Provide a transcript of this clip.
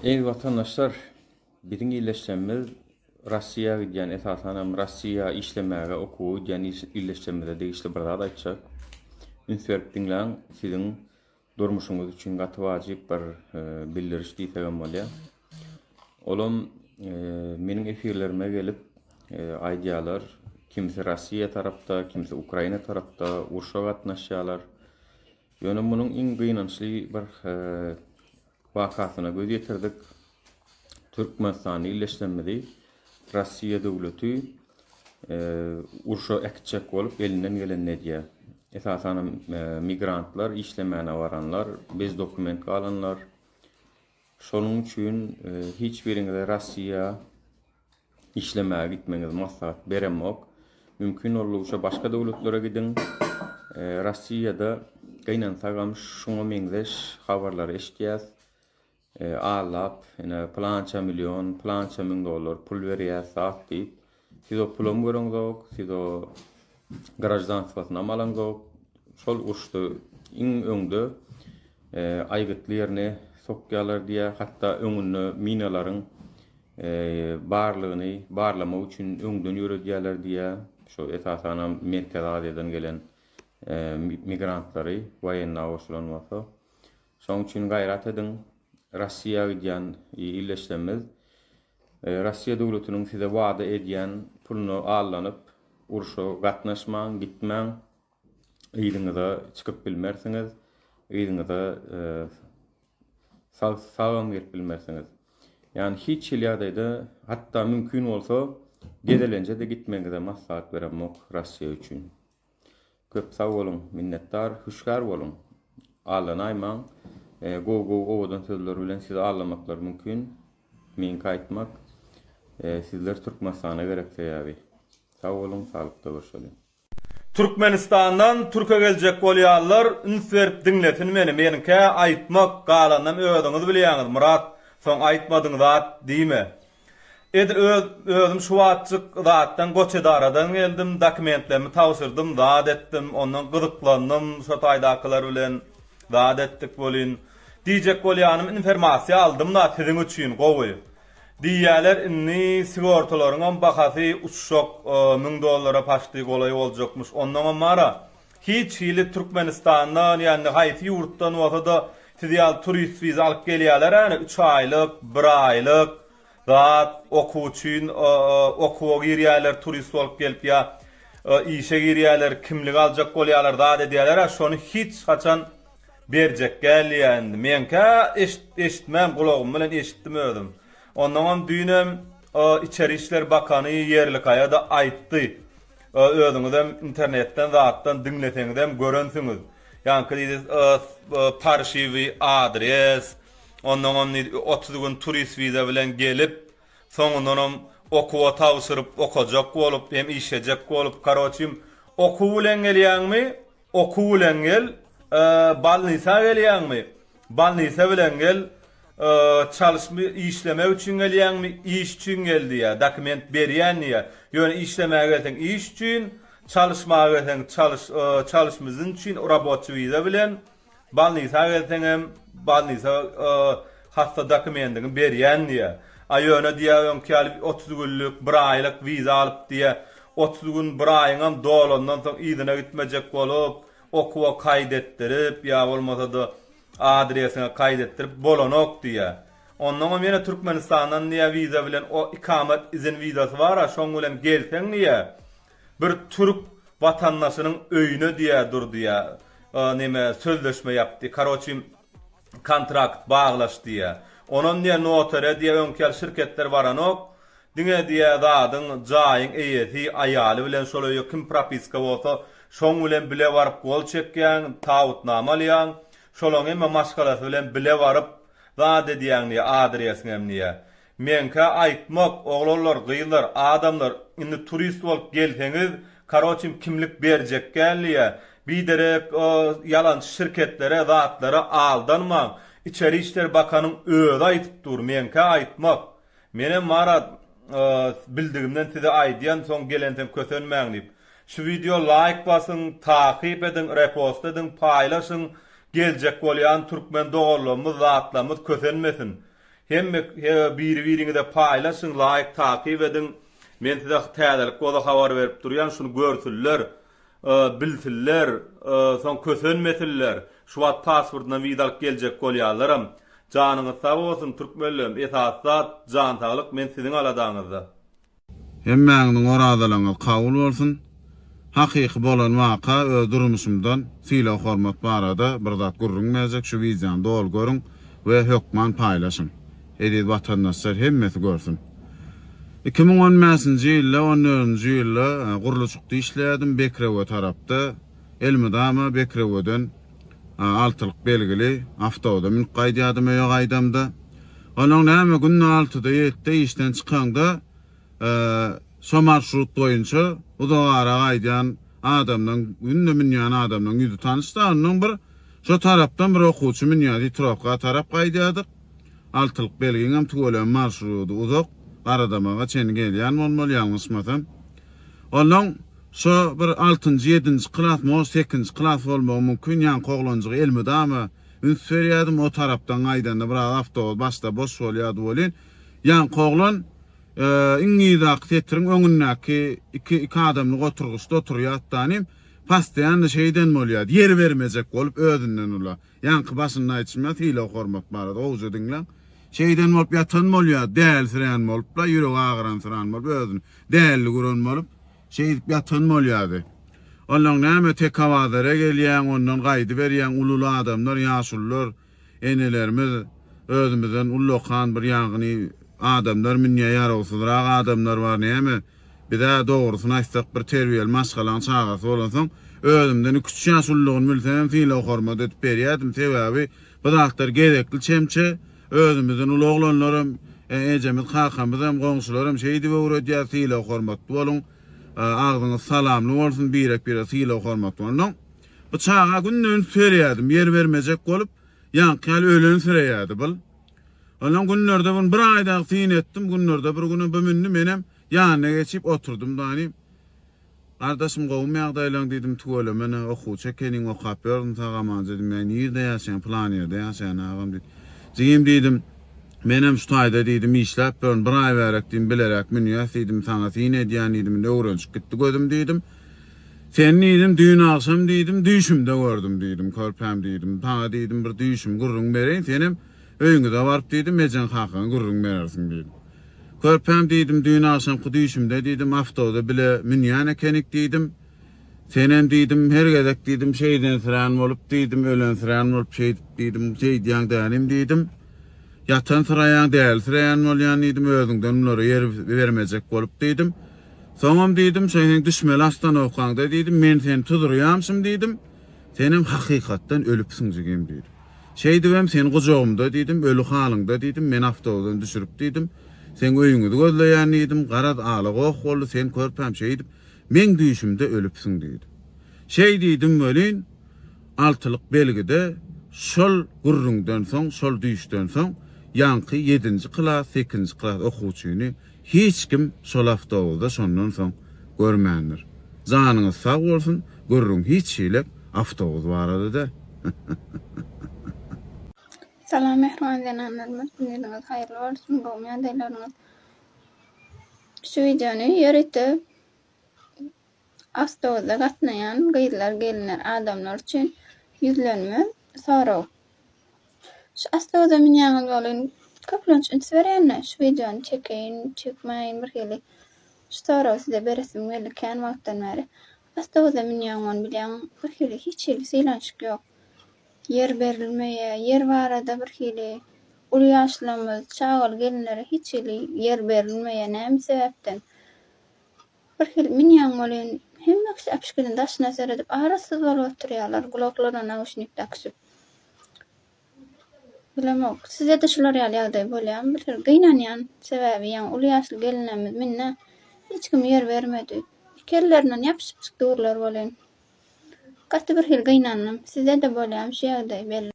Ey vatandaşlar, birin iyileştirmemiz Rossiya gidiyen esasen Rossiya işlemege okuw diýen iyileştirmede degişli bir zat aýtjak. Ünsürip dinlen sizin durmuşuňyz üçin gaty wajyp bir bildiriş diýsegem bolýar. Olum meniň efirlerime gelip aýdýarlar, kimse Rossiya tarapda, kimse Ukraina tarapda urşa gatnaşýarlar. Ýöne munyň iň gynançly bir wakasyna göz ýetirdik. Türkmenistany iyileştirmedi. Rossiya döwleti urşa ekçek bolup elinden gelen nedýär. Esasen migrantlar, işlemäne baranlar, bez dokument alanlar. Şonuň üçin hiç biriňize Rossiya işlemäge gitmeňiz maslahat beremok. Mümkin bolýarsa başga döwletlere gidin. Rossiýada gynansaňam şoňa meňzeş habarlary eşitýäs. Alap, plança milyon, plança $1000 pul berýär saat diýip, siz o pulum görüňiz, siz o garajdansyny alaňyz, şol urşdy iň öňde aýgytly ýerine sokýarlar diýe, hatda öňünde minalaryň barlygyny barlamak üçin öňden ýöredýärler diýe, şo esasen Merkez Aziýadan gelen migrantlary waýenna oşulanmasa. Şoň üçin gaýrat edin. Rossiya gidiyen iyileştirmemiz, Rossiya döwletiniň size wada edýän pulunu alanyp, urşa gatnaşmaň, gitmäň, ýylyňyza çykyp bilmersiňiz, ýylyňyza sağlam berip bilmersiňiz. Yani hiç ýaýda hatda mümkin bolsa gedelenje de gitmeňize maslahat beremok Rossiya üçin. Köp sag bolun, minnetdar, huşgar bolun. Alanymaň. Go owadan sözler bilen sizi anlamaklar mümkin. Men kaýtmak sizler Türkmenistana gerekseýäbi. Sag bolun, salykda görüşelim. Türkmenistandan Türkiye geljek bolýarlar, ünsürip dinletin meni. Menike aýtmak galanam öýüňiz bilýäňiz. Murat, soň aýtmadyň zat diýme. Edir özüm şu wagtçyk zatdan goçedaradan geldim, dokumentlerimi tawsyrdym, zat etdim, ondan gyzyklandym, şu taýdakylar bilen zat etdik bolyn. Diýjek bolýanym informasiýa aldım da siziň üçin gowy. Diýýärler inni sigortalaryň bahasy uçşok $1000 paşdy golay boljakmyş. Ondan mara hiç hili Türkmenistandan ýani haýsy ýurtdan bolsa da siz ýal turist wiza alyp gelýärler, ýani 3 aýlyk, 1 aýlyk zat okuw üçin okuwa girýärler, turist bolup gelip ýa işe girýärler, kimlik aljak bolýarlar zat edýärler, şonu hiç haçan berjek gelýändi. Menkä eşitmem, gulagym bilen eşitdim özüm. Ondan düýnem İçeri İşler Bakany Ýerlikaýa da aýtdy. Özüňizem internetden zatdan dinleteňizem görensiňiz. Ýani parşiwi adres, ondan 30 gün turist wiza bilen gelip, soňundan okuwa tawsyryp okajak bolup, hem işejek bolup, karoçym okuw bilen gelýärmi? Okuw bilen gel. Balnysa gelýärmi? Balnysa bilen gel. Çalışma işleme üçin gelýärmi? İş üçin geldi ýa, dokument berýän ýa. Ýöne işlemäge gelsen iş üçin, çalışmaga gelsen çalışmyzyn üçin rabotçy wiza bilen, balnysa gelsen hem balnysa hasta dokumentini berýän ýa. Ýöne diýýäň ki 30 günlük, 1 aýlyk wiza alyp diýe, 30 gün 1 aýyňam dolandan soň ýygyna gitmejek bolup, okuwa kaýdetdirip ýa bolmasa da adresine kaydettirip bolanok diye. Ondan mene Türkmenistandan niye viza bilen o ikamet izin vizası var ha, şoň bilen gelsen niye bir Türk vatandaşynyň öýüne diye dur diye neme sözleşme yapdy, karoçym kontrakt baglaş diye. Onon diye notary diye öňkel şirketler baranok diňe diye zadyň jaýyň eýeti aýaly bilen şolay kim propiska bolsa şoň bilen bile baryp gol çekýän, tawutnama alýan. Şolaň hem maşgalasy bilen bile baryp zat edýäňni adresini emniýe. Menkä aýtmak, oglanlar, gyýlar, adamlar indi turist bolup gelseňiz, karoçym kimlik berjek gelýär. Biderek yalan şirketlere, zatlara aldanmaň. İçeri İşler Bakanyň özü aýtyp dur, menkä aýtmak. Mene marat bildigimden size aýdýan soň gelenden kösenmäň diýip. Şu video like basın, takip edin, repost edin, paylaşın. Geljek bolýan türkmen dogurlarymyz, zatlarymyz kösenmesin. Hem biri-biriňize paýlaşyň, laýyk takip edin. Men size täzelik goda habar berip durýan, şunu görsünler, bilsinler, soň kösenmesinler. Şu wagt pasportuna widalyk geljek bolýarlarym. Janyňyz sag bolsun türkmenlem, esasat, jan saglyk men siziň aladaňyzda. Hemmäňiň oradalaryňyz kabul bolsun. Hakyky bolan waka öz durmuşymdan sila hormat barada bir zat gurrunmajak şu wizian dol görüň we hökman paýlaşyň. Edip watandaşlar hemmesi görsün. 2015-nji ýylda 14-nji ýylda guruluşykda işlädim Bekrewe tarapda. Elmydama Bekreweden 6-lyk belgili awtoda mülk gaýdýadym öýe gaýdamda. Onuň näme günni 6-da 7-de işden çykanda şo marşrut boýunça udagara gaýdýan adamdan günni minýän adamdan ýüzü tanışdy. Onuň bir şo tarapdan bir okuwçy minýädi trapga tarap gaýdýadyk. 6-lyk belgiňem tügelen marşruty uzak aradamaga çen gelýän bolmaly ýalňyşmasam. Onuň şo bir 6-njy 7-nji klas, 8-nji klas bolmagy mümkin ýan goglanjygy Elmydama ünsürýärdim o tarapdan gaýdanda bir awtobus başda boş bolýardy bolýan. Ýan goglan iňidak tetiriň öňündäki iki adamly oturguşda oturýardanym pastiýan şeýden bolýar. Yer bermejek bolup özünden ula. Ýanky başyny aýtmaz hile hormat barada oňa diňlen. Şeýden bolup ýatan bolýar, däl süren bolup, ýüregi agyran süren bolup özüni dälli gören bolup şeýdip ýatan bolýardy. Onuň näme tek hawazara gelýän, ondan gaýdy berýän ululu adamlar, ýaşullar, enelerimiz özümizden ullokan bir ýagyny adamlar minýä ýarawsyzrak adamlar bar näme? Bir de doğrusunu aýtsak bir terbiyeli maşgalan çagasy bolansoň özümden 3 ýaş ullugyny bilsem fiýle hormat edip berýärdim. Sebäbi bu dagtar gerekli çemçe özümizden ulu oglanlarym, ejemiz hakamyzam, goňşularym şeýdi we uradýar fiýle hormat bolun. Ağzıňyz salamly bolsun, birek fiýle hormat bolun. Bu çaga günnün söýärdim, yer bermejek bolup, ýankyl ölen sürýärdi bil. Onuň günlerde bunu bir aýda fiýin etdim, günlerde bir güni bümünni menem ýanyna geçip oturdum daňy. Kardeşim gowum ýagdaýlaryň dedim tugala mene okuwçy ekeniň okap berdim tagaman dedim men ýerde ýaşaýan planýerde ýaşaýan agam dedim. Jigim dedim menem şu taýda dedim işläp bir aý berek dedim bilerek men ýaşaýdym saňa fiýin edýän dedim öwrençip gitdi gözüm dedim. Sen dedim düýün akşam dedim düýşümde gördüm dedim körpem dedim. Taňa dedim bir düýşüm gurrun bereň senem öýüňde baryp dedim mejen hakyň gurrun berersiň dedim. Körpem dedim düýün akşam düýşümde dedim awtoda bile minýän ekenik dedim. Senem dedim her gedek dedim şeýden süren bolup dedim ölen süren bolup şeýdip dedim şeýdýän dälim dedim. Ýatan süraýan däl süraýan bolýan dedim özüňden ulary yer bermejek bolup dedim. Soňam dedim şeýin düşmeli astanowkanda dedim men seni tudurýamşym dedim. Senem hakykatdan ölüpsiň jigem dedim. Şeýdibem sen gojagymda dedim ölü halyňda dedim men awtodan düşürip dedim. Sen öýüňi gözleýän dedim, garad alyk ok boldy, sen körpem şeýdip, men düýşümde ölüpsiň dedim. Şeý dedim welin, 6-lyk belgide şol gurrundan soň, şol düýşden soň, ýanky 7-nji klas, 8-nji klas okuwçyny hiç kim şol awtobusda şondan soň görmändir. Janyňyz sag bolsun, gurrun hiç şeýlep awtobus barada. Salam mehriban zananlarymyz, günüňiz haýyrly bolsun, gowum ýagdaýlaryňyz. Şu videony ýöretip awtobusda gatnaýan gyzlar, gelinler, adamlar üçin ýüzlenme sorag. Şu awtobusda minýän bolyn köplenç ünsberýänler. Şu videony çekeýin, çekmeýin birhili. Şu sorag size beresim gelýän wagtdan beri. Awtobusda minýän bolyn bilýän birhili hiç sylanşyk ýok. Yer berilmeýe, yer barada birhili uly ýaşlarymyz, çagaly gelinlere hiç yer berilmeýe näme sebäpden? Birhili minýän bolyn hemmesi apşkyny daşyna seredip arasyz bolup oturýarlar, gulaklaryna naushnik takşyp. Bilemok, size de şular ýagdaý bolýan, bir gynanýan sebäbi ýa uly ýaşly gelinlerimiz minne hiç kim yer bermedi. Kellerinden ýapyşyp çykdylar bolýan. Gaty bir hil gynannym. Size de bolýan şu ýagdaý belli.